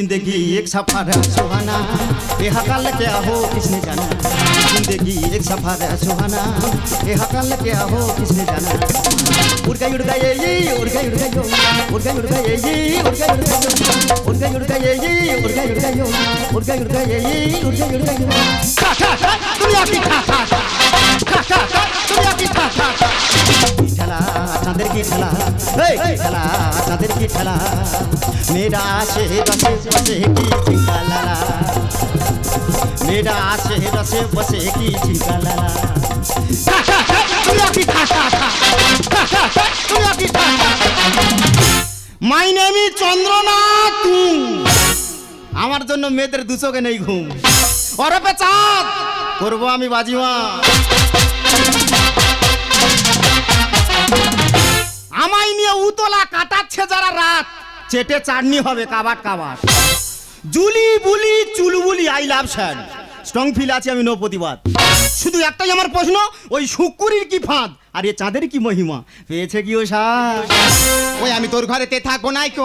जिंदगी एक सफर सुहाना, ये हकल क्या हो किसने जाना। जिंदगी एक सफर सुहाना, ये हकल क्या हो किसने जाना। उड़ गई ये उड़ गई यो, उड़ गई ये उड़ गई ये उड़ गई ये उड़ गई यो, उड़ गई ये उड़ गई दुनिया की दुनिया की ठला चांदर की ठला, ठला चांदर की ठला, मेरा शहर से बसे की चिंगा लाला, मेरा शहर से बसे की चिंगा लाला। মাই নেম ইজ চন্দ্রনাথ তুম, আমার জন্য মেয়েদের দুচোখে নেই ঘুম। ওরপে চাঁদ করবো আমি বাজিমা, আমায় নিয়ে উতলা কাটাচ্ছে যারা রাত, চেটে চাটনি হবে কাবাট কাবাট। জুলি বুলি চুলবুলি I love sad, strong feel আছে আমি নো প্রতিবাদ। শুধু একটাই আমার প্রশ্ন, ওই শুকুরির কি ফাঁদ আর এ চাঁদের কি মহিমা, পেয়েছে কি ও সাজ। ওই আমি তোর ঘরেতে থাকবো নাই কো,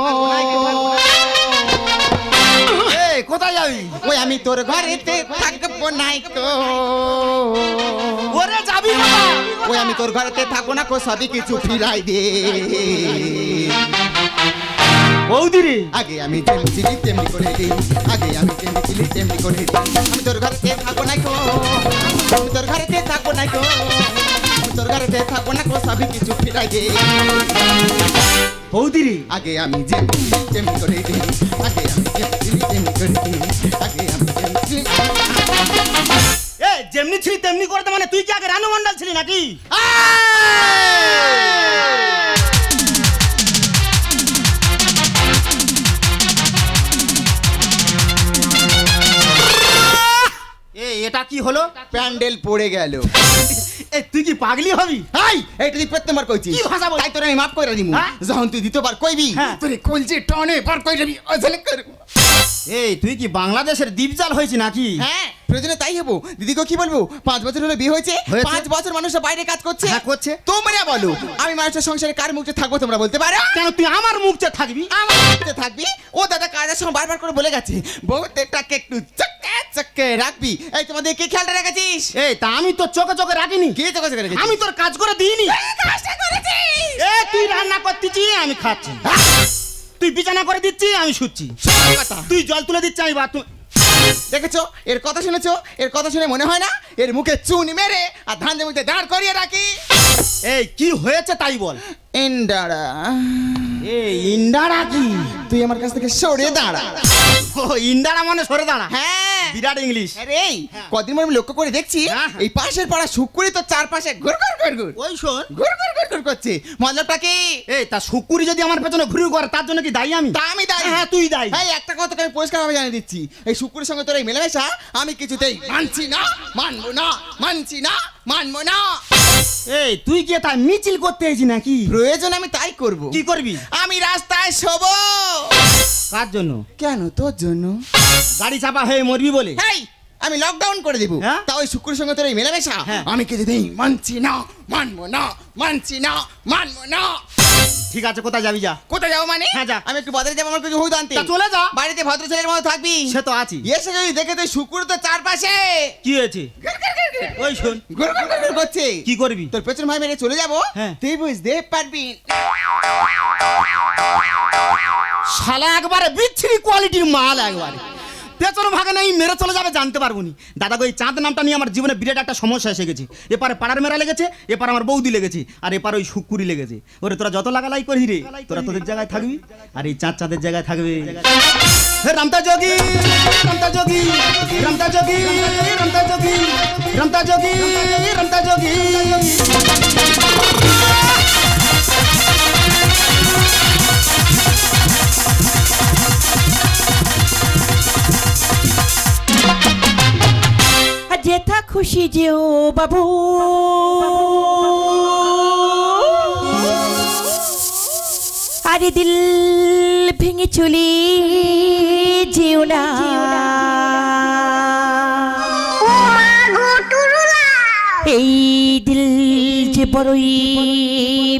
কোথায় যাবি। ওই আমি তোর ঘরেতে থাকবো নাই কো, ওরে যাবি। ওই আমি তোর ঘরেতে থাকবো না কো, সবই কিছু ফিরাই দে। বৌদিরে আগে আমি যেমনি ছিলি তেমনি করে দিই, আগে আমি যেমনি ছিলি তেমনি করে দিই। আমি তোর ঘরেতে থাকবো নাই কো, আমি তোর ঘরেতে থাকবো নাই কো, আমি তোর ঘরেতে থাকবো না কো, সবই কিছু ফিরাই দে। বৌদিরে আগে আমি যেমনি ছিলি তেমনি করে দিই, আগে আমি যেমনি ছিলি তেমনি করে দিই, আগে আমি যেমনি ছিলি। যেমনি ছিলি তেমনি করতে মানে তুই কি আগে রানু মন্ডল ছিলি নাকি। এটা কি হলো, প্যান্ডেল পড়ে গেল। তুই কি পাগলি হবি। এইটা তুই প্রত্যেকবার কইছিস, কি ভাষা বল। তাই তোর আমি মাফ করে দিমু। যখন তুই দ্বিতীয়বার কইবি তোর কলজি টনে পার কই দিবি, ওজলে কর। তুই কি বাংলাদেশের দ্বীপজাল হয়েছি নাকি। হ্যাঁ প্রয়োজনে তাই হবো। দিদিকে কি বলবো, 5 বছর হলো বিয়ে হয়েছে, 5 বছর মানুষরা বাইরে কাজ করছে। হ্যাঁ করছে। তোমরা বলো আমি মানুষের সংসারে কার মুখে থাকবো, তোমরা বলতে পারো। কেন তুই আমার মুখে থাকবি। আমার মুখে থাকবি। ও দাদা কাজের সময় বারবার করে বলে গেছে বউটাকে একটু চকে চকে রাখবি। এই তোমাদের কে খেয়ালটা রেখেছিস। তা আমি তো চোখে চোখে রাখিনি। কে চোখে চোখে রেখেছিস। আমি তোর কাজ করে দিইনি। কাজটা করেছিস। তুই রান্না করতেছি আমি খাচ্ছি, তুই বিছানা করে দিচ্ছি আমি শুচ্ছি, তুই জল তুলে দিচ্ছি আমি বাথরুম। দেখেছো এর কথা শুনেছো, এর কথা শুনে মনে হয় না এর মুখে চুন মেরে আর ধান জমিতে দাঁড় করিয়ে রাখি। কি হয়েছে তাই বল। ইন্দারা। ইন্দারা কি, তুই আমার কাছ থেকে সরে দাঁড়া। ইন্দারা মানে সরে দাঁড়া। হ্যাঁ বিরাট ইংলিশ। আরে কদিন পর আমি লক্ষ্য করে দেখছি এই পাশের পাড়া শুকুরি তো চারপাশে ঘুর ঘুর ঘুর ঘুর ওই শোন ঘুর ঘুর ঘুর ঘুর করছে। মতলবটা কি। তা শুকুরি যদি আমার পেছনে ঘুরে করে তার জন্য কি দায়ী আমি। তা আমি দায়ী। হ্যাঁ তুই দায়ী। এই একটা কথা আমি পরিষ্কার ভাবে জানিয়ে দিচ্ছি, এই শুকুরির সঙ্গে তোর এই মেলামেশা আমি কিছুতেই মানছি না, মানবো না, মানছি না, মানবো না। তুই কি তাই মিছিল করতে এসেছি নাকি। প্রয়োজন আমি তাই করব। কি করবি। আমি রাস্তায় শোবো। কার জন্য। কেন তোর জন্য। গাড়ি চাপা হয়ে মরবি বলে। আমি লকডাউন করে দেবো। তা ওই শুক্রের সঙ্গে তোর এই মেলামেশা আমি কিছুতেই মানছি না, মানবো না, মানছি না, মানবো না। ঠিক আছে কোথায় যাবি যা। কোথায় যাবো মানে। যা। আমি একটু বাজারে যাবো, আমার কিছু হইতো আনতে। চলে যা। বাড়িতে ভদ্র ছেলের মতো থাকবি। সে তো আছি। এসে যদি দেখে তুই শুকুর তো চারপাশে কি হয়েছে। ওই শোন ঘুর ঘুর ঘুর করছে। কি করবি। তোর পেছন ভাই মেরে চলে যাবো, তুই বুঝতে পারবি। শালা একবারে বিচ্ছিরি কোয়ালিটির মাল, একবারে পেছন ভাগে নাই মেরে চলে যাবে জানতে পারবো নি। দাদা ওই চাঁদ নামটা নিয়ে আমার জীবনে বিরাট একটা সমস্যা এসে গেছে। এপারে পাড়ার মেরা লেগেছে, এপার আমার বৌদি লেগেছে, আর এপার ওই শুকুরি লেগেছে। ওরে তোরা যত লাগালাই করি রে, তোরা তোদের জায়গায় থাকবি আর এই চাঁদ চাঁদের জায়গায় থাকবে। রামতা যোগী, রামতা যোগী, রামতা যোগী, রামতা যোগী, রামতা যোগী, রামতা যোগী। যেথা খুশি যেও বাবু, আরে দিল ভেঙে চলে যেও না। এই দিল যে বড়ই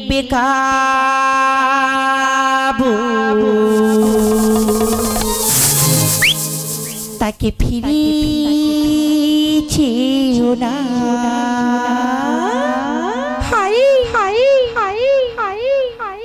বেকাবু, তাকে ফিরিয়েও না। High high high high high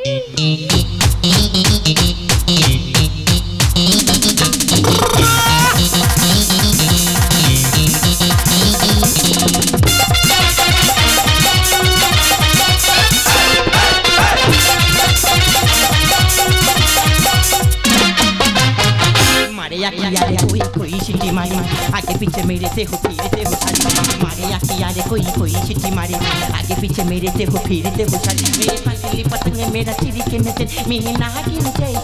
यारे कोई कोई सिटी मारी आगे पीछे मेरे से हो फिरते हो सारी मारे यारे कोई सिटी मारी आगे पीछे मेरे से हो फिरते हो सारी मेरे फांसी पतंग मेरा चिरी के नजर मेरे ना गिर जाए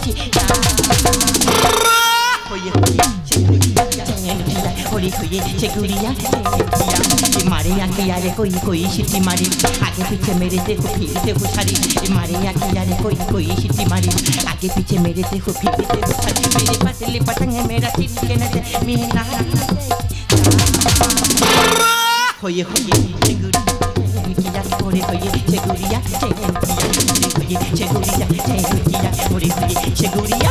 होली होई चेगुड़िया मारे यारे कोई सिटी मारी आगे पीछे मेरे से हो फिरते हो सारी मारे यारे कोई सिटी मारी आगे पीछे मेरे से हो फिरते हो सारी मेरे फांसी पतंग मेरा चिरी के नजर मेरे ना होई चेगुड़िया होली होई चेगुड़िया चेगुड़िया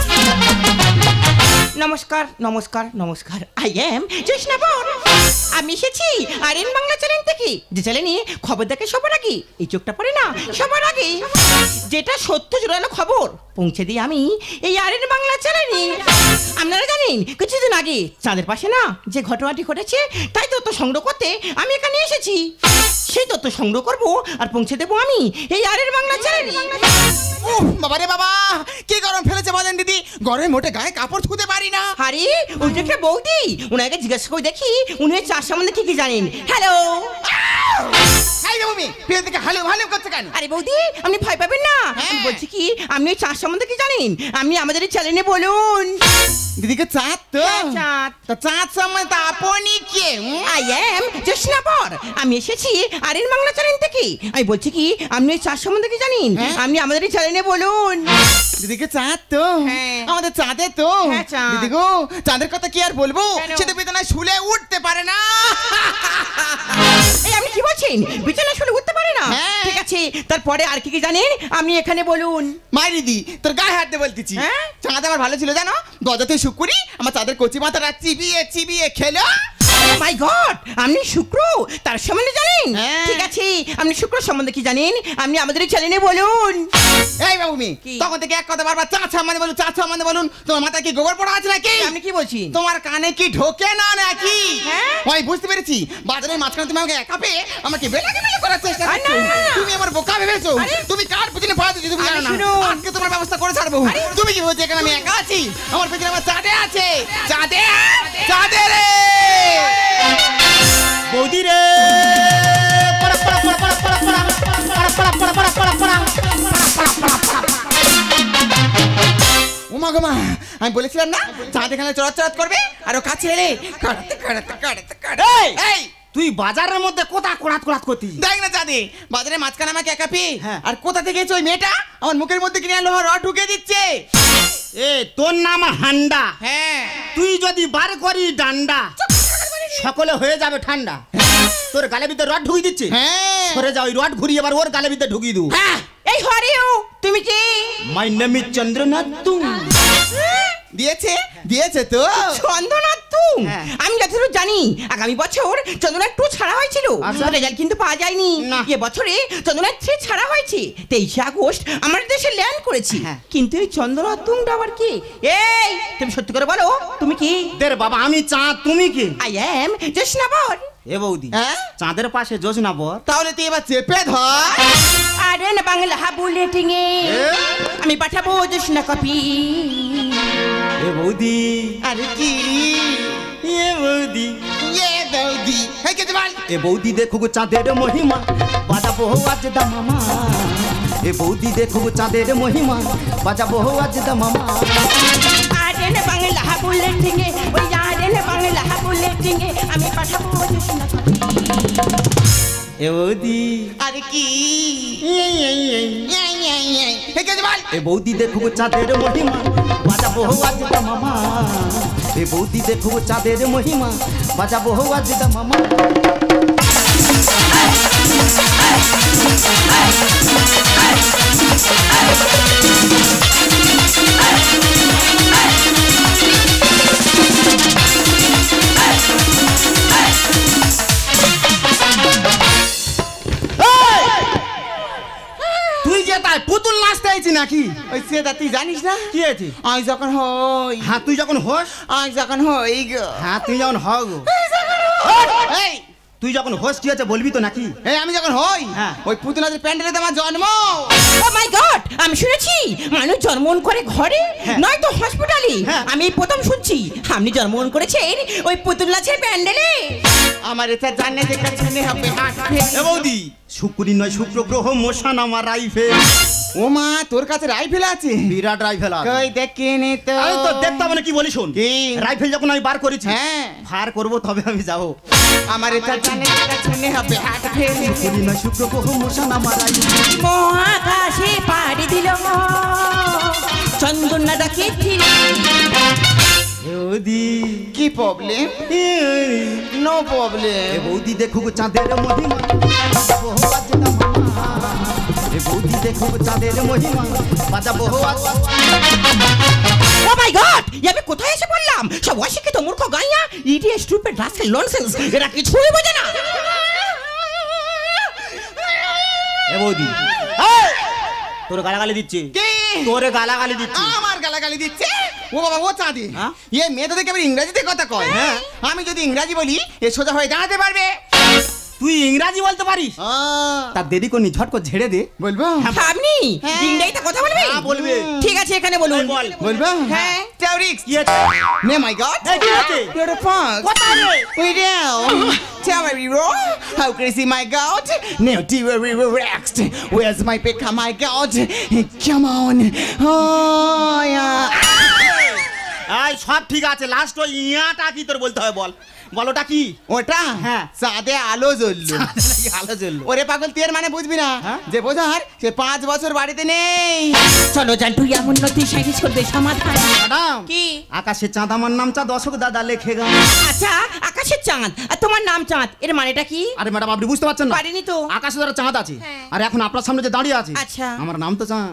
নমস্কার নমস্কার নমস্কার আই এম জেসনাবর আমি এসেছি আরএন বাংলা চ্যানেল থেকে যে চ্যানেলে খবর দেখে সবার আগে এই চোখটা পড়ে না সবার আগে যেটা সত্য জোরালো খবর পৌঁছে দিই আমি এই আরএন বাংলা চ্যানেলে আপনারা জানেন কিছুদিন আগে চাঁদের পাশে না যে ঘটনাটি ঘটেছে তাই তথ্য সংগ্রহ করতে আমি এখানে এসেছি সেই তথ্য সংগ্রহ করব আর পৌঁছে দেবো আমি এই আরএন বাংলা চ্যানেলে বাবা রে বাবা কি গরম ফেলেছে বলেন দিদি গরমে মোটে গায়ে কাপড় ধুতে পারি না আরে ওই যে একটা বৌদি ওনাকে জিজ্ঞাসা করে দেখি উনি চার সম্বন্ধে কি জানেন হ্যালো পেয়ে থেকে হালো হালো করছে কেন আরে বৌদি আপনি ভয় পাবেন না আমি বলছি কি আপনি ওই চার সম্বন্ধে কি জানেন আপনি আমাদের চ্যানেলে বলুন দিদিকে চাঁদ তো চাঁদ তা চাঁদ সম্বন্ধে আপনি কে আই এম জেসনাবর আমি এসেছি আরএন বাংলা চ্যানেল থেকে আমি বলছি কি আপনি ওই চার সম্বন্ধে কি জানেন আপনি আমাদের চ্যানেলে বলুন দিদিকে চাঁদ তো আমাদের চাঁদে তো দিদি গো চাঁদের কথা কি আর বলবো সে তো বিছানায় শুলে উঠতে পারে না এই আপনি কি বলছেন বিছানায় শুলে উঠতে পারে না ঠিক আছে তারপরে আর কি কি জানেন আপনি এখানে বলুন মাই দিদি তোর গায়ে হাত দিয়ে বলতেছি চাঁদ আমার ভালো ছিল জানো গজাতে শুকুরি আমার চাঁদের কচি মাথাটা চিবিয়ে চিবিয়ে খেলো মাই গড আপনি শুক্র তার সম্বন্ধে জানেন ঠিক আছে আপনি শুক্র সম্বন্ধে কি জানেন আপনি আমাদের চ্যানেলে বলুন এই বাবুমি তখন থেকে এক কথা বারবার চাঁদ সম্বন্ধে বলুন চাঁদ সম্বন্ধে বলুন তোমার মাথায় কি গোবর পড়া আছে নাকি আপনি কি বলছেন তোমার কানে কি ঢোকে না নাকি ওই বুঝতে পেরেছি বাজারের মাঝখানে তুমি আমাকে একা পেয়ে আমাকে বেলাকে বেলা করার চেষ্টা করছো তুমি আমার বোকা ভেবেছো তুমি কার পিছনে পড়া দিচ্ছ তুমি জানো না আজকে তোমার ব্যবস্থা করে ছাড়বো তুমি কি বলছো এখানে আমি একা আছি আমার পিছনে আমার চাঁদে আছে চাঁদে চাঁদে রে বৌদি রে উমা গোমা আমি বলেছিলাম না চাঁদ এখানে চড়াচড়াত করবে আর ও কাছে এলে কাড়াতে কাড়াতে কাড়াতে কাড়াতে এই তুই বাজারের মধ্যে কোথা কোড়াত কোড়াত করতিস দেখ না চাঁদে বাজারে মাঝখানে আমাকে একা পেয়ে আর কোথা থেকে এসে ওই মেয়েটা আমার মুখের মধ্যে কিনে লোহার রড ঢুকে দিচ্ছে এ তোর নাম হান্ডা হ্যাঁ তুই যদি বার করি ডান্ডা সকলে হয়ে যাবে ঠান্ডা তোর গালে ভিতরে রড ঢুকিয়ে দিচ্ছে সরে যা ওই রড ঘুরিয়ে এবার ওর গালে ভিতরে ঢুকিয়ে দেবো এই হরিও তুমি কি মাই নেম ইজ চন্দ্রনাথ তুম দিয়েছে দিয়েছে তো চন্দ্রনাথ তুম আমি যতটুকু জানি আগামী বছর চন্দ্রনাথ 2 ছাড়া হয়েছিল রেজাল্ট কিন্তু পাওয়া যায়নি এ বছরে চন্দ্রনাথ 3 ছাড়া হয়েছে 23 আগস্ট আমাদের দেশে ল্যান্ড করেছি কিন্তু এই চন্দ্রনাথ তুমটা আবার কি এই তুমি সত্যি করে বলো তুমি কি দের বাবা আমি চাঁদ তুমি কি আই এম জেসনাবর এ বৌদি চাঁদের পাশে জোসনাবর তাহলে তুই এবার চেপে ধর আরএন বাংলা বুলেটিং এ আমি পাঠাবো জেসনা কপি এ বৌদি আরে কি এ বৌদি হে কে বল এ বৌদি দেখো চাঁদের মহিমা বাজাবো আজ দা মামা এ বৌদি দেখো চাঁদের মহিমা বাজাবো আজ দা মামা আরএন বাংলা বুলেটিং এ ওই আরএন বাংলা বুলেটিং এ আমি পাঠাবো জেসনা কপি এ বৌদি আরে কি হে কে বল এ বৌদি দেখো চাঁদের মহিমা বাজাবো আজ দা মামা এ বৌদি দেখো চাঁদের মহিমা বাজাবো আজ দা মামা তাই পুতুল নাচতে আইছি নাকি? ওই শ্বেতা তুই জানিস না কি আছে? আমি যখন হই হ্যাঁ তুই যখন হোস, আমি যখন হই গো হ্যাঁ তুই যখন হও গো, এই তুই যখন হোস কি আছে বলবি তো নাকি? এই আমি যখন হই হ্যাঁ। ওই পুতুলাদের প্যান্ডেলে তো আমার জন্ম। ও মাই গড, আমি শুনেছি মানুষ জন্মগ্রহণ করে ঘরে হ্যাঁ। নয়তো হসপিটালে। হ্যাঁ। আমি এই প্রথম শুনছি আপনি জন্মগ্রহণ করেছেন ওই পুতুল নাচের প্যান্ডেলে। আমার এটা জানে যে কাছে হবে হাত এ বৌদি, শুক্রই নয় শুক্র গ্রহ মশান আমার রাইফেল। ও মা তোর কাছে রাইফেল আছে? বিরাট রাইফেল আছে। কই দেখিনি তো। আমি তো দেখতে হবে না, কি বলি শোন, কি? রাইফেল যখন আমি বার করেছি, হ্যাঁ ফার করব তবে আমি যাব। আমার এটা জানে যে কাছে হবে হাত ফেল। শুক্রই নয় শুক্র গ্রহ মশান আমার রাইফেল। মহাকাশে পাড়ি দিল চন্দনা ডাকে ফিরে। এ বৌদি, কি প্রবলেম? No problem. এ বৌদি দেখুক চাঁদের মহিমা, বহু বাজে না মামা। এ বৌদি দেখুক চাঁদের মহিমা, বাজা বহু আছে। ও মাই গড, আমি কোথায় এসে বললাম? সব অশিক্ষিত মূর্খ গাইয়া, ইডিয়েট স্টুপিড রাস্কেল ননসেন্স, এরা কিছুই বোঝে না। এ বৌদি, তোর গালাগালি দিচ্ছে, কি? তোরে গালাগালি দিচ্ছে। আমার গালাগালি দিচ্ছে? ও বাবা ও চাঁদি, হ্যাঁ? এ মেয়ে তো দেখে আবার ইংরেজিতে কথা কয়। হ্যাঁ। আমি যদি ইংরাজি বলি এ সোজা হয়ে দাঁড়াতে পারবে। তুই ইংরাজি বলতে পারিস? তার দেরি করনি, ঝট করে ঝেড়ে দে। বলবো? আপনি হ্যাঁ। ইংরেজিতে কথা বলবেন? হ্যাঁ, বলবে। ঠিক আছে, এখানে বলুন। বল। বলবো? হ্যাঁ। Teorix. কি আছে? নে মাই গড। এই কি আছে? You're a punk. কোথায় রে? We down. Tell me, Riro, how crazy my god? Now, do we relaxed? Where's my pick? My god, come on. Oh, yeah. এই সব ঠিক আছে, লাস্ট ওই ইয়াটা কি তোর বলতে হবে, বল বল ওটা কি? ওটা হ্যাঁ। চাঁদে আলো জ্বললো। আলো জ্বললো। ওরে পাগল তুই এর মানে বুঝবি না, হ্যাঁ? যে বোঝার সে 5 বছর বাড়িতে নেই। চলো জানটু, এমন নদী সাইজ করবে সমাধান। ম্যাডাম, কি? আকাশে চাঁদ আমার নাম চাঁদ, অশোক দাদা লেখে গান। আচ্ছা, আকাশের চাঁদ আর তোমার নাম চাঁদ, এর মানেটা কি? আরে ম্যাডাম, আপনি বুঝতে পারছেন না? পারিনি তো। আকাশে ধরে চাঁদ আছে, হ্যাঁ। আর এখন আপনার সামনে যে দাঁড়িয়ে আছে, আচ্ছা। আমার নাম তো চাঁদ।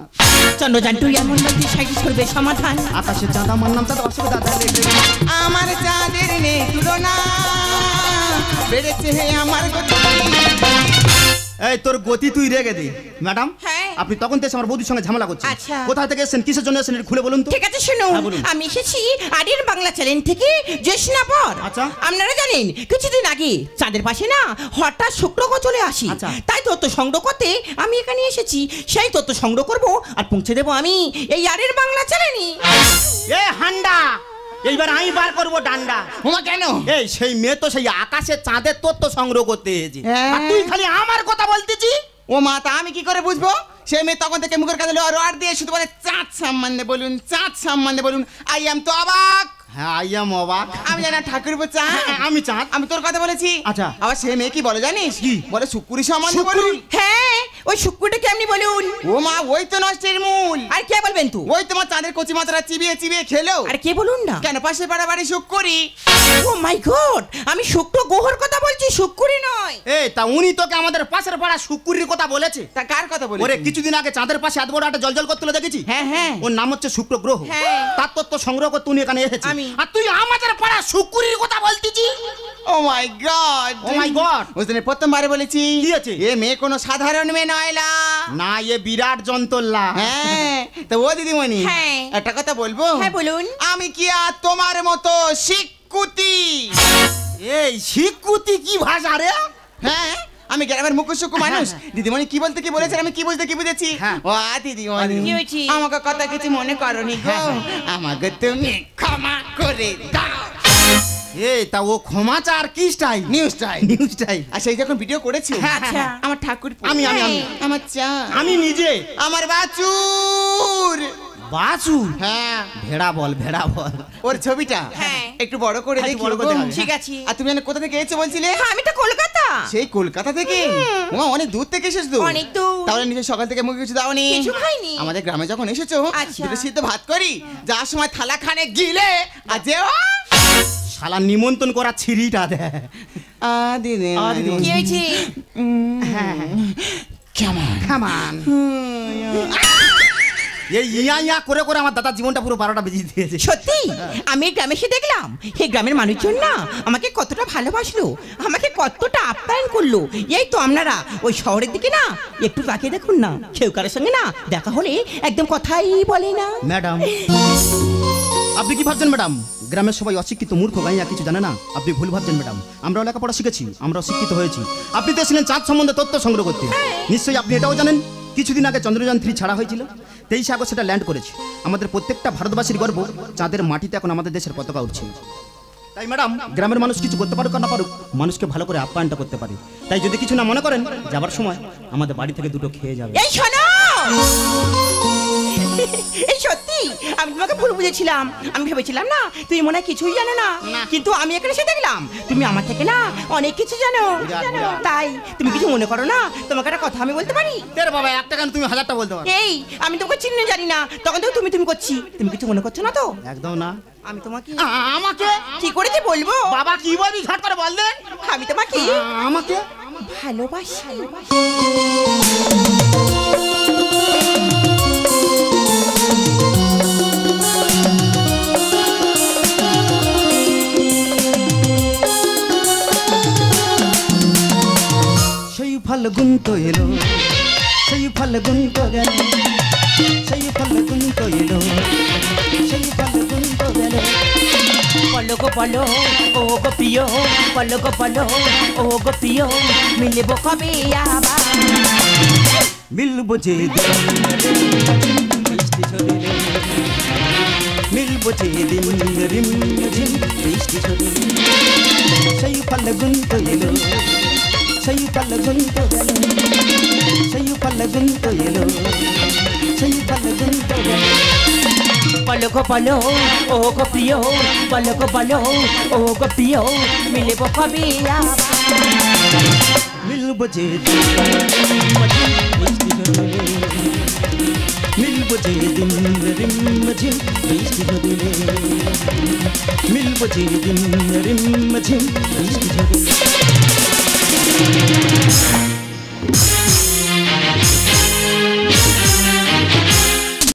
চলো জানটু, এমন নদী সাইজ করবে সমাধান। আকাশে চাঁদ আমার নাম চাঁদ, অশোক দাদা লেখে গান। আমার চাঁদের নেই তুলনা, বেড়েছে হে আমার গতি। এই তোর গতি তুই রেগে দে। ম্যাডাম, হ্যাঁ। আপনি তখন থেকে আমার বৌদির সঙ্গে ঝামেলা করছেন। আচ্ছা। কোথায় থেকে এসেছেন, কিসের জন্য এসেছেন, একটু খুলে বলুন তো। ঠিক আছে শুনুন, হ্যাঁ, বলুন। আমি এসেছি আডির বাংলা চ্যানেল থেকে জেসনাপর। আচ্ছা। আপনারা জানেন কিছুদিন আগে চাঁদের পাশে না হঠাৎ শুক্রগ্রহ চলে আসি। আচ্ছা। তাই তথ্য সংগ্রহ করতে আমি এখানে এসেছি। সেই তথ্য সংগ্রহ করব আর পৌঁছে দেবো আমি এই আডির বাংলা চ্যানেলই। এ হান্ডা, এইবার আমি বার করবো ডান্ডা। ওমা কেন? এই সেই মেয়ে তো সেই আকাশে চাঁদের তথ্য সংগ্রহ করতে এসেছে, হ্যাঁ। আর তুই খালি আমার কথা বলতেছি। ও মা, তা আমি কি করে বুঝবো? সে মেয়ে তখন থেকে মুখের কাছে রড দিয়ে শুধু বলে চাঁদ সম্বন্ধে বলুন, চাঁদ সম্বন্ধে বলুন। আই এম তো অবাক। হ্যাঁ, আই এম অবাক। আমি জানি না ঠাকুরপো চাঁদ। হ্যাঁ, আমি চাঁদ। আমি তোর কথা বলেছি। আচ্ছা। আবার সে মেয়ে কি বলে জানিস? কি? বলে শুক্রি সম্বন্ধে শুক্রি? বলুন। হ্যাঁ, ওই শুক্রটা কেমনি বলুন? ও মা, ওই তো নষ্টের মূল। আর কে বলবেন তো? ওই তোমার চাঁদের কচি মাত্রা চিবিয়ে চিবিয়ে খেলো। আর কে বলুন না? কেন পাশে পাড়া বাড়ি শুক্রি? ও মাই গড, আমি শুক্র গ্রহর কথা বলছি, শুক্রই নয়। এই তা উনি তোকে আমাদের পাশের পাড়া শুক্রির কথা বলেছে। তা কার কথা বলে? ওরে কিছুদিন আগে চাঁদের পাশে এত বড় একটা জলজল করতে দেখেছি। হ্যাঁ হ্যাঁ। ওর নাম হচ্ছে শুক্র গ্রহ। হ্যাঁ। তার তত্ত্ব সংগ্রহ করতে উনি এখানে এসেছে। আমি। আর তুই আমাদের পাড়া শুক্রির কথা বলতেছি। ও মাই গড, ও মাই গড। ওই জন্য প্রথমবারে বলেছি কি আছে? এ মেয়ে কোনো সাধারণ মেয়ে নয়লা। না, এ বিরাট যন্ত্রলা। হ্যাঁ, তো ও দিদিমণি, হ্যাঁ। একটা কথা বলবো? হ্যাঁ বলুন। আমি কি আর তোমার মতো শিক্ষুতি? এই শিক্ষুতি কি ভাষা রে? হ্যাঁ, আমি গ্রামের মুখোশোকু মানুষ। দিদিমণি কি বলতে কি বলেছেন আমি কি বুঝতে কি বুঝেছি। হ্যাঁ। ও দিদিমণি, কি হয়েছে? আমাকে কথা কিছু মনে করনি গো। হ্যাঁ, আমাকে তুমি ক্ষমা করে দাও। এই তা ও ক্ষমা চার কি style? News time. News time. আর সেই যখন ভিডিও করেছি, আচ্ছা। আমার ঠাকুর, আমি। আমার চা, আমি নিজে। আমার বাছুর। বাসু। হ্যাঁ, ভেড়া বল, ভেড়া বল। ওর ছবিটা হ্যাঁ। একটু বড় করে একটু দেখি। বড় করে গো। দেখাবে, ঠিক আছে। আর তুমি কোথা থেকে এসেছো বলছিলে? হ্যাঁ, আমি তো কলকাতা। সেই কলকাতা থেকে? ও অনেক দূর থেকে এসেছো। অনেক দূর। তাহলে নিজের সকাল থেকে মুখে কিছু দাওনি? কিছু খাইনি। আমাদের গ্রামে যখন এসেছো আচ্ছা। দুটো সিদ্ধ ভাত করি, যাওয়ার সময় থালা খানে গিলে আর যেও। শালা নিমন্ত্রণ করা ছিঁড়িটা দে। দিদি কি হয়েছে? কেমন? কামান। এই ইয়া ইয়া করে করে আমার দাদার জীবনটা পুরো 12টা বেজে দিয়েছে। সত্যি আমি এই গ্রামে এসে দেখলাম এই গ্রামের মানুষজন না আমাকে কতটা ভালোবাসলো, আমাকে কতটা আপ্যায়ন করলো। এই তো আপনারা ওই শহরের দিকে না একটু তাকিয়ে দেখুন না, কেউ কারোর সঙ্গে না দেখা হলে একদম কথাই বলে না। ম্যাডাম আপনি কি ভাবছেন ম্যাডাম গ্রামের সবাই অশিক্ষিত মূর্খ গাইয়া কিছু জানে না? আপনি ভুল ভাবছেন ম্যাডাম, আমরাও লেখাপড়া শিখেছি, আমরাও শিক্ষিত হয়েছি। আপনি তো এসেছিলেন চাঁদ সম্বন্ধে তথ্য সংগ্রহ করতে, নিশ্চয়ই আপনি এটাও জানেন কিছুদিন আগে চন্দ্রযান 3 ছাড়া হয়েছিল। 23 আগস্ট সেটা ল্যান্ড করেছে। আমাদের প্রত্যেকটা ভারতবাসীর গর্ব, চাঁদের মাটিতে এখন আমাদের দেশের পতাকা উঠছে। তাই ম্যাডাম গ্রামের মানুষ কিছু করতে পারুক আর না পারুক, মানুষকে ভালো করে আপ্যায়নটা করতে পারে। তাই যদি কিছু না মনে করেন, যাবার সময় আমাদের বাড়ি থেকে দুটো খেয়ে যাবে। এই শোনো, এই সত্যি আমি তোমাকে ভুল বুঝেছিলাম। আমি ভেবেছিলাম না তুমি মনে হয় কিছুই জানো না, কিন্তু আমি এখানে এসে দেখলাম তুমি আমার থেকে না অনেক কিছু জানো। তাই তুমি কিছু মনে করো না, তোমাকে একটা কথা আমি বলতে পারি? তেরে বাবা একটা গান তুমি 1000টা বলতে পারো। এই আমি তোমাকে চিনি না জানি না, তখন তো তুমি করছি, তুমি কিছু মনে করছো না তো? একদম না। আমি তোমাকে আমাকে কি করে যে বলবো বাবা, কি বলবি ঝট করে বল দে। আমি তোমাকে আমাকে ভালোবাসি। সেই ফাল্গুন তো এলো, সেই ফাল্গুন তো গেল, সেই ফাল্গুন তো এলো, সেই ফাল্গুন তো গেল। পলো গো পলো ও গো প্রিয়, পলো গো পলো ও গো প্রিয়, মিলবো কবে আবার? মিলবো যে দিন বৃষ্টি ঝরিলে, মিলবো যে দিন রিম ঝিম বৃষ্টি ঝরিলে। সেই ফাল্গুন তো এলো, সেই ফাল্গুন তো গেল, সেই ফাল্গুন তো এলো, সেই ফাল্গুন তো গেল। পলো গো পলো ও গো প্রিয়, পলো গো পলো ও গো প্রিয়, মিলবো কবে আবার? মিলবো যে দিন বৃষ্টি ঝরিলে, মিলবো যে দিন রিম ঝিম বৃষ্টি ঝরিলে, মিলবো যে দিন রিম ঝিম বৃষ্টি ঝরিলে।